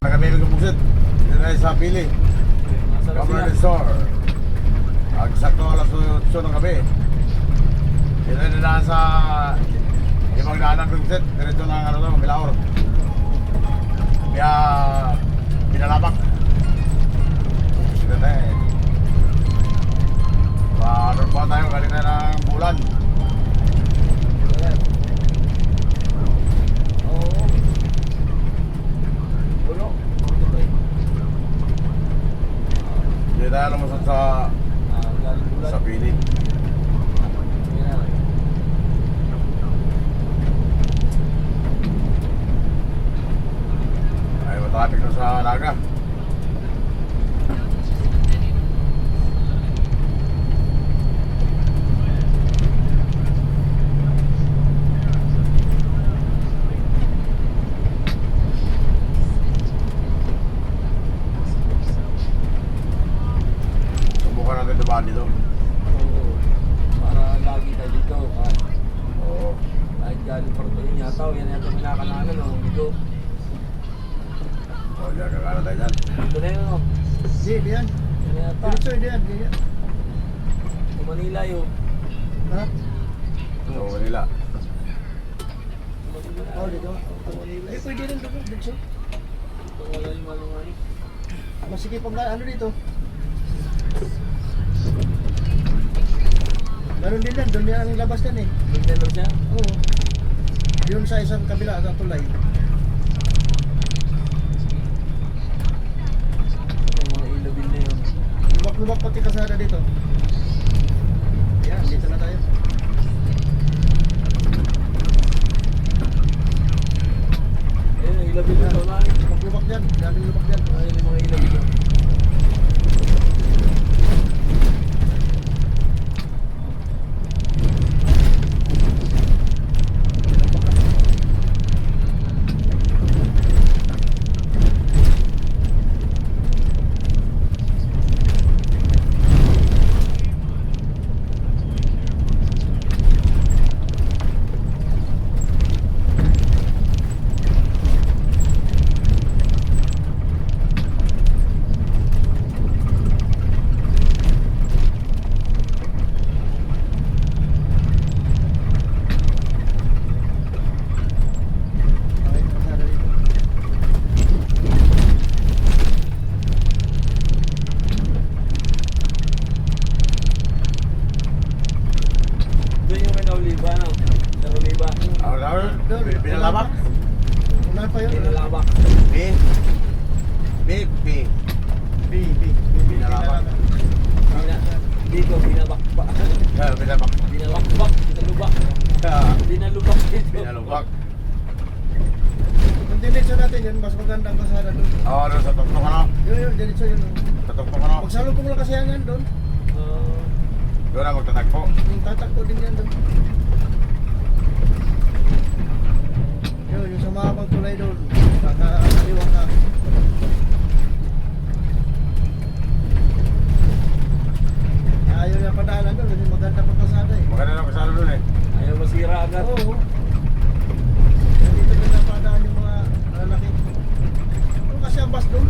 Nakabili ko buksit. Dito na sa pili. Governor Resort. Agsakto alas 8 ng gabi. Dito na sa ibang daanan ko buksit. Diretso ng ano to, Milaor. Kaya pinalabak. Dito na eh. Paano pa tayo galing na ng bulan. Hindi tayo lumusot sa pili. Ay, matraffic na sa Naga. Dito. Oo. Para lagi tayo dito. Oo. Kahit galing parto yun yata. Yan yata minakalanan. Dito. O, diyan kakala tayo dyan. Dito na yun. Hindi, diyan. Yan yata. Diretso, diyan. Sa Manila yun. Ha? So, Manila. Oo, dito. Eh, pwede rin dito. Diretso. Ito wala yung malungan. Masikip ang ano dito. Meron din yan, doon yan ang labas yan eh. Tignan lang siya. Oo. Yun sa isang kabila, sa tulay. Yung mga ilobin na yun. Lubak-lubak pati kasada dito. Yan, dito na tayo. Ayun, yung ilobin na ito. Lubak-lubak dyan, daming lubak dyan. Ayun yung mga ilobin na. Pinalabak. Unahan pa yun. Pinalabak. B. Pinalabak. Dito, binabak pa. Pinalabak. Binalakbak, binalubak. Binalubak dito. Pinalabak. Kung diretso natin yun, mas maganda ang kasada doon. Oo, ano sa tuktok ano? Yun, diretso yun. Sa tuktok ano? Pagsalog ko lang kasiyangan doon. Doon na magtatagpo. Yung tatakbo din yan doon. Yun, yung sa mahabang tulay doon. Kakaliwa ka. Ayaw niya padaanan doon kasi maganda pa kasada eh. Maganda na kasalo doon eh. Ayaw masira agad. Oo. Dito na napadaan yung mga lalaki. Ano kasi ang bus doon?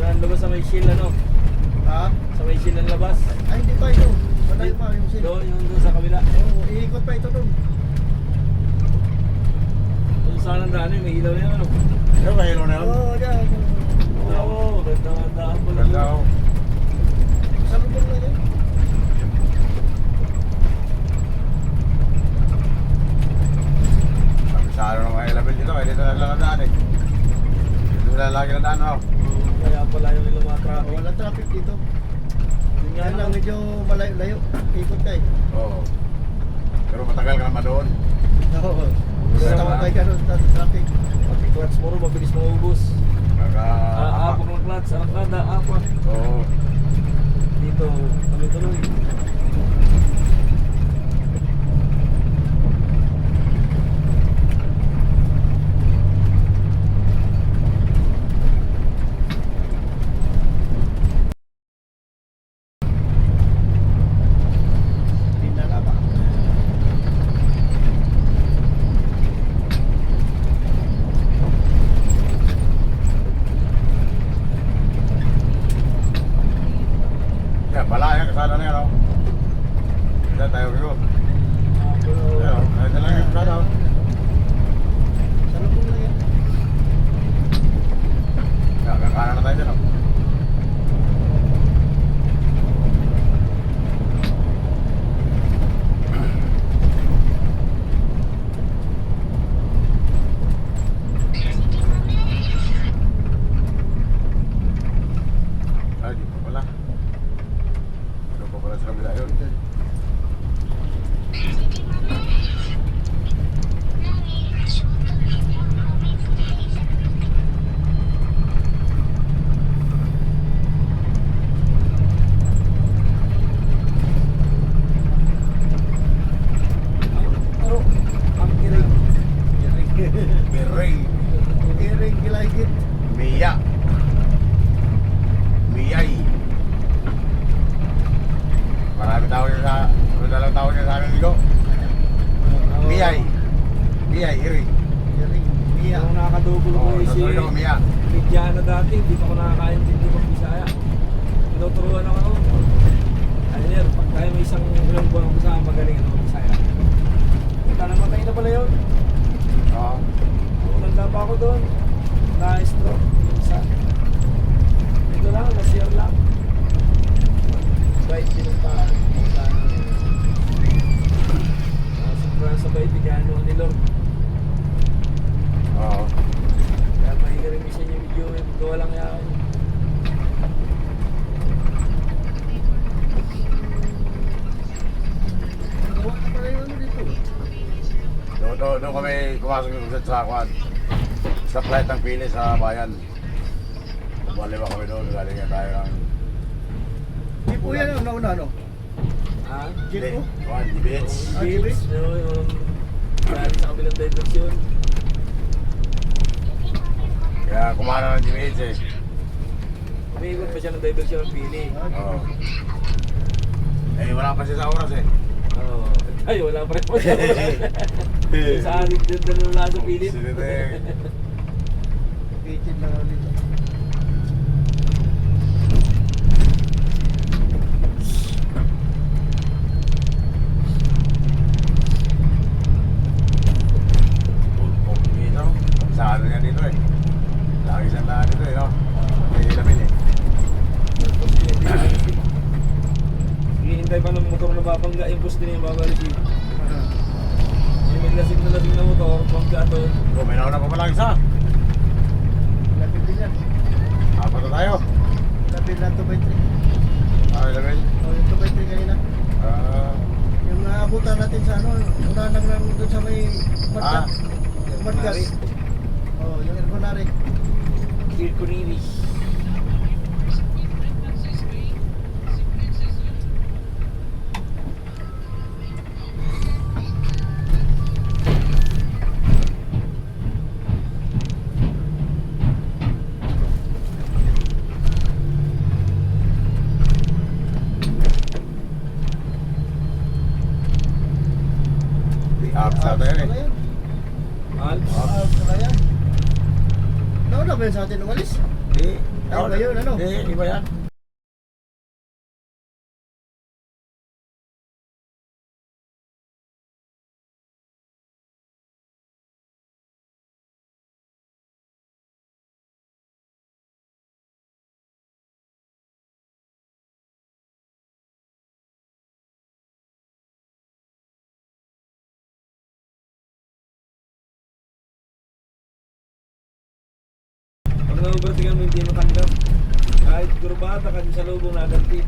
Nandun ba sa may shield ano? Ha? Sa may shield ang labas? Ay, hindi pa ito. Malayo pa yung sila. Doon, yung doon sa kabila. Oo, iikot pa ito doon. Doon saan ang daan may ilaw na yan ano? Yung kahilo na yun. Oo, dyan. Oo, ganda-gandaan pala. Ganda ako. Sa lubog na yun. Sabi sa ng mga ilabel dito, dito na lang ang daan eh. Dito na lagi ng daan ako. Kaya pala yung ilang mga traffic. Walang traffic dito. Yun nga Yan lang, lang. medyo malayo-layo. Ikot ka eh. Oo. Pero matagal ka naman doon. Oo. Tawag ka doon sa traffic. Pag-clutch mo rin, mabilis maubos. Kaka... Apak ng clutch, arangkada, apak. Oo. Dito, tuloy-tuloy. Mia. Miyay. Marami tao niya sa... Madalang tao niya sa amin dito. Miyay. Miyay, iri. Mia. Yung nakakadugol ko Oo, si sasabi ko, Mia. Mediano dati, hindi pa ako nakakaintindi ng Bisaya. Tinuturuan ako noon. Ayun yan, pag tayo may isang ilang buwan ako sa magaling ng Bisaya. Punta namatay na pala yun. Oo. Nanda pa ako doon. Na-stroke. Isa. Ito lang, last year lang. Bait pinuntahan. Sobrang sabay bigyan ni Lord. Oo. Kaya mahirimisan yung video eh. Gawa lang yan. Gawa na pala yung ano dito. Doon kami pumasok sa kwan. Sa flight ng Pili sa bayan. Bumaliwa kami doon. Galing nga tayo ng... Di po yan ang nauna, ano? Ha? Jeep po? Kwan, GBH. Ah, Gilbert? Yung galing sa kabilang diversyon. Kaya kumana ng GBH eh. Umiikot pa siya ng diversyon ng pili. Oo. Eh, wala pa siya sa oras eh. Oo. Ay, wala pa rin po siya. Sa akin, doon lang sa pili. Sino na eh. Pitid lang ako dito. Dito. Sa ano nga dito eh. Lagi siyang lahat dito eh, no? May ilamin eh. Hihintay pa ng motor na babangga yung poste niya babalik. Yung may lasing na motor, bangga to. Oh, may nauna pa pala isa. Lapit din yan. Apat na tayo. Lapit lang 2x3. Ah, ilamin. O, yung 2x3 kanina. Ah, Yung naabutan natin sa ano, una lang doon sa may Ah. Madgas. Yung Madgas. Oh, yung Ergonari. Kirkuniri. di Alps ata yan eh. Alps. Alps na yan. Nauna ba yun sa atin umalis? Di. Ay, iba yun, ano? Di, iba yan. Pag na-overtaken mo hindi matanggap. Kahit kurbata ka sa lubong naganti.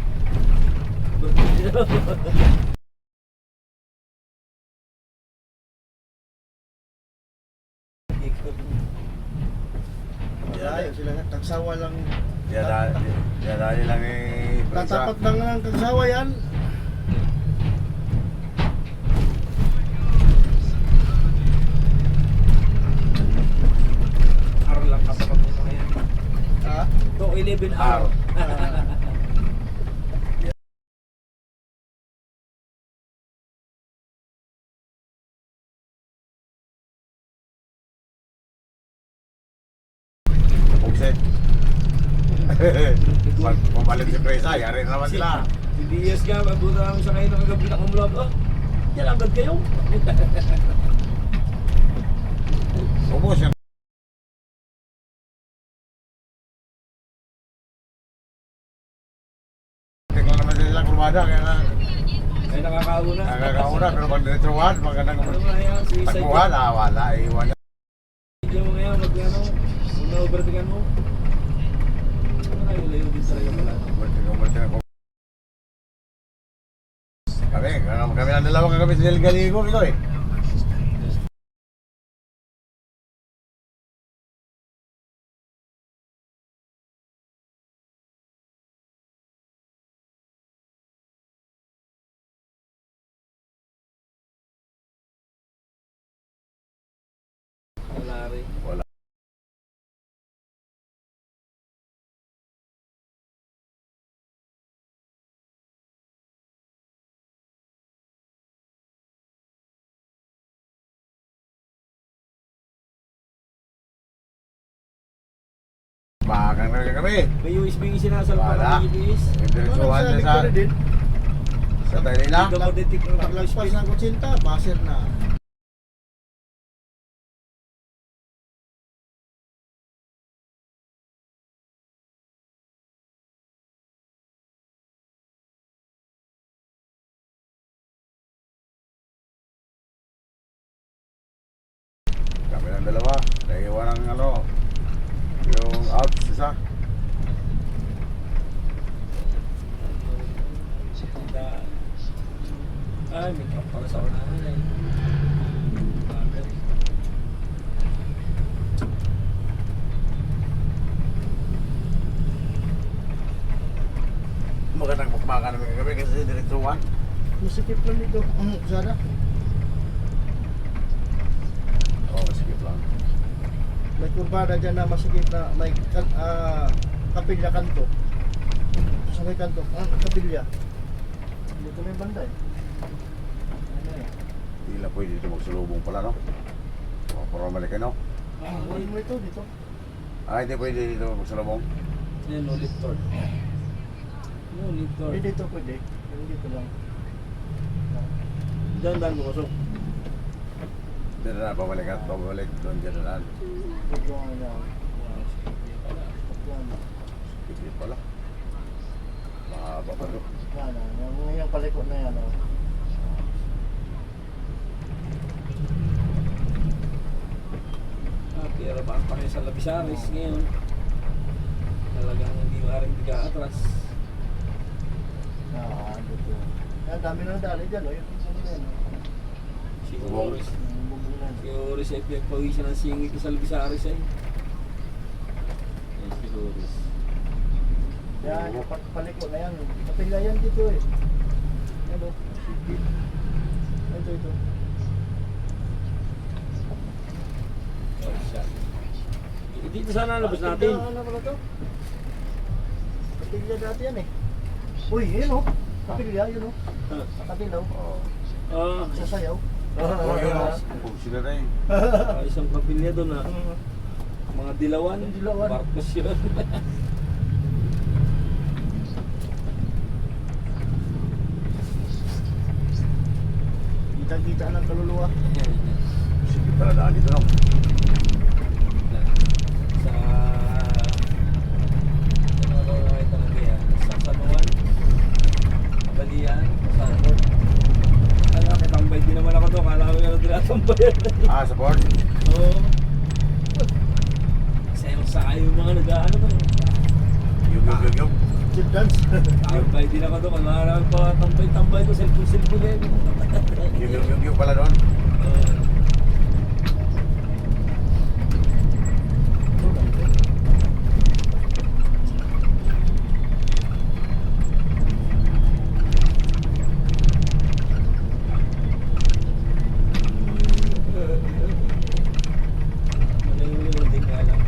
Ayaw sila nga. Kagsawa lang. Yan dahil lang eh. Tatapat lang ang kagsawa yan. R lang katapat mo na yan. Ha? To 11R. Pugset. Pag pumalit si Presa, yari na naman sila. Si DS nga, mabuta namin sa kayo ng kagabi na kumulab. Oh, yan agad kayo. Ubus yan. Tingnan naman sila kurmada, kaya na Ay nakakauna. nakakauna. Pero pag diretsuhan, magandang Ano nga yan, suicide. tagbuhan, wala. Iwan niya. Hindi mo ngayon, mag ano, kung na-overtaken mo. Ano na yung layo din talaga pala. Umarting ako. Kami ang dalawa kagabi sa Del Galigo ito eh. Bakang na kami. May USB yung sinasal pa Wala. ng GPS. Yung diretsuhan Sa niya sa, Victory din. sa Taylina. Hindi ka detect ng Paglagpas speed. ng kutsinta, baser na. Kami ng dalawa. Naiiwan ang ano, yung outs isa. Ay, may truck pala sa unahan eh. Bagay. Magandang bukbaka namin kagabi kasi diretsuhan. Masikip lang dito. Sana. Oo, skip lang. May kurbada dyan na masikip na may kapilya kanto. Sa may kanto, kapilya. Dito may banda eh. Ano eh. Hindi lang pwede dito magsulubong pala, no? O, para malikin, no? Ano mo ito dito? Ah, hindi pwede dito magsulubong. Yan, no lift door. No lift door. Hindi dito pwede. Yung dito lang. Diyan, dan mo kusok. Dito na, pabalik at pabalik doon dyan na. Dito nga lang. Yan. Skip pala. Mahaba pa to. Yan. Yung paliko na yan. Oh. Ah, pero baka pa kayo sa Labisaris ngayon. Talagang hindi maaaring hindi ka atras. Dito. Yan, dami na dali dyan. Oh. Yung ano yan. Siguro, Yung bubong na yan. siguro sa pinagpawisan ng singit ko sa Labisaris ay. Yan, siguro. Yan, yung paliko na yan. Kapila yan dito eh. Yan o. Ito. Oh, siya. Dito sana labas natin. Ano pala to? Kapilya dati yan eh. Uy, yun o. Kapilya, yun o. Katilaw. Oo. Ah, Sasayaw. Oo, yun o. Kung sila na eh. isang kapilya doon ah. Mga dilawan. Yung dilawan. Barkos yun. Kita-kita ng kaluluwa. Skip pala daan dito, no? Sa ano na ito talaga yan? Sa Sanuan, Balian, sa Port. Kaya kitambay din naman ako doon. Kala ko yung tinatambay. Ah, sa board? Oo. Sayang yung mga nag-ano ba? Yung. Chip dance. Tambay din ako doon. Kala ko tambay-tambay ko. Cellphone yan. Yung pala doon. Hindi nga lang.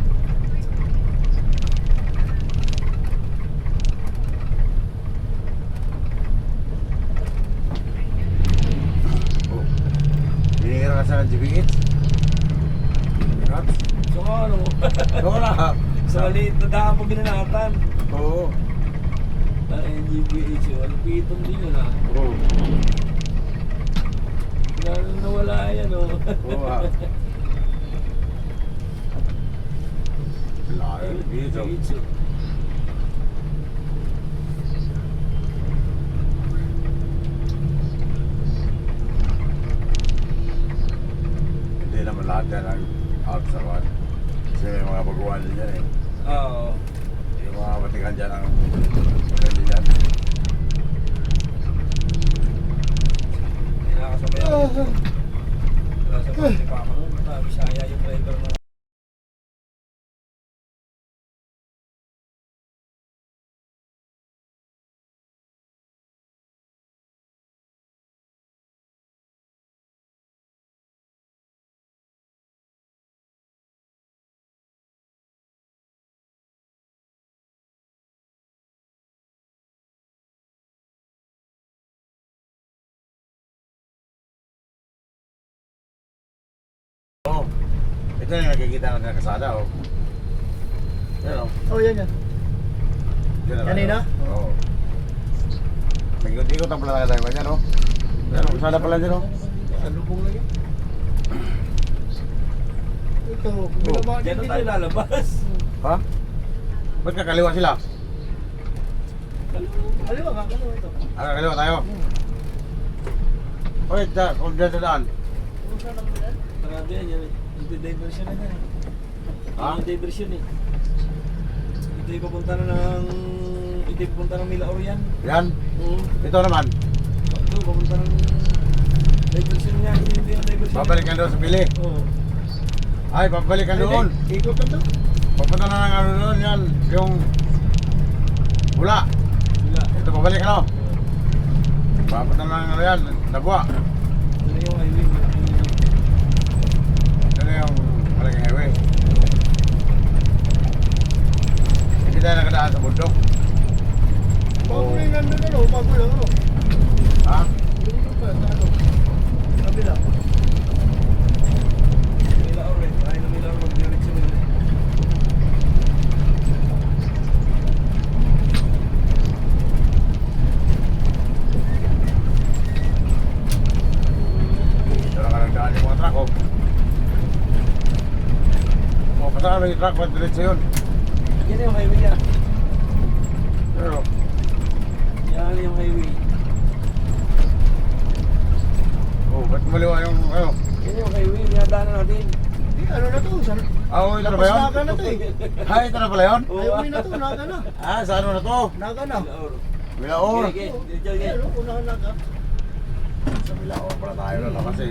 Oh. Hinihira ka sa GBH? Nuts? So ano? Oo na. Sa maliit na daan pa binanatan. Oo. NGBH yun. Alpiton din yun ah. Oo. Nawala yan oh. Oo ha. Layo dito. NGBH yun. Hindi naman lahat yan ang out sa kwan. Kasi may mga baguhan din yan eh. Oo. Yung mga batikan dyan ang maganda dyan. May nakasabay ako. Nakasabay pa ako nun. Bisaya yung driver na. Oo. Ito na yung nakikita natin ng kasada oh. Yan o. Oh, yan yan. Yan na Kanina? tayo. Oo. May ikot-ikot ang pala tayo ba dyan o? Yan o, sana pala dyan o. Salubong lang yan. Ito, binabaan Diyan na tayo dito. lalabas. Ha? Ba't kakaliwa sila? Kaliwa ka, kaliwa ito. Kakaliwa tayo? Okay, kung dyan sa daan. Kung saan ang bilan? Marami yan yan. Ito yung diversion na yan. Ha? Ito yung diversion eh. Ito yung papunta na ng... Ito yung papunta ng Milaor yan. Yan. Oo. Ito naman. Ito, papunta ng... Diversion niya. Ito yung diversion. Babalik ka doon sa pili. Oo. Ay, babalik ka doon. Ikot lang to. Papunta na ng ano doon yan. Yung... Bula. Wala. Ito babalik ano? Papunta na ng ano yan. Nabua. Ito na yung highway. Ito na yung malaking highway. Hindi tayo nakadaan sa bundok. Bago rin nandun ano, bago lang ano. Ha? Bundok pa, sa ano. Kabila. Milaor eh. Ay na Milaor mag-direction yun eh. Ito na ka nagdaan yung mga truck oh. Pasa ka may truck, ba't diretso yun? Yan yung highway yan. Pero, Yan yung highway. oh, ba't maliwa yung ano? Yan yung highway. Dinadaanan natin. Di, ano na to? San? Ah, oh, ito na ba yun? Naga na to eh. Ay, ito na pala yun? Highway na to, naga na. Ah, sa ano na to? Naga na. Milaor. Milaor. Okay, okay. Diretso, okay. Ano, unahan naga. Sa Milaor pala tayo na kasi.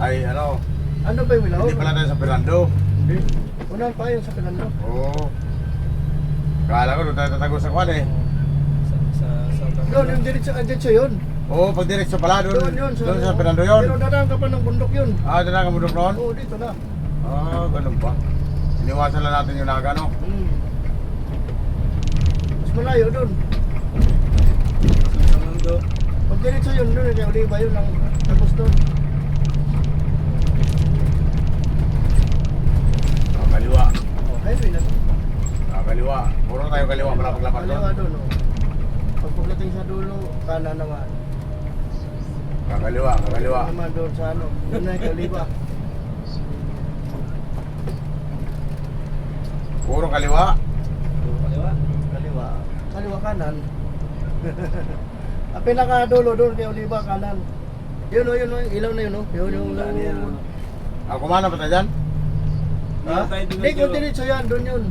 Ay, ano, Ano ba yung Milaor? hindi pala tayo sa Fernando. Hindi. Unahan pa yun sa Fernando. Oo. Kala ko doon tayo tatago sa kwan eh. Sa Doon, yung diretso yun. Oo, pag diretso pala doon. Doon yun. Doon sa Fernando yun. Pero dadaan ka pa ng bundok yun. Ah, doon na ka mundok noon? Oo, dito na. Ah, ganun ba? Iniwasan lang natin yung nakagano. Mas malayo doon. Fernando. Pag diretso yun, doon, kaya Oliva yun ang tapos doon. Ah, kaliwa. Oh, highway na to. Ah, kaliwa. Puro tayo kaliwa pala paglapag doon. Kaliwa doon, oh. Pag pagdating sa dulo, kanan naman. Kakaliwa, kakaliwa. Naman doon sa ano, doon na yung Oliva. Puro kaliwa. Kaliwa. Kaliwa. Kaliwa kanan. Ang pinakadulo doon kay Oliva kanan. Yun o, yun o, ilaw na yun o. Yun yung... Ano yan? Ah, kumana pa tayo dyan? Ha? Tayo Hindi, kung diretso yan, doon yun.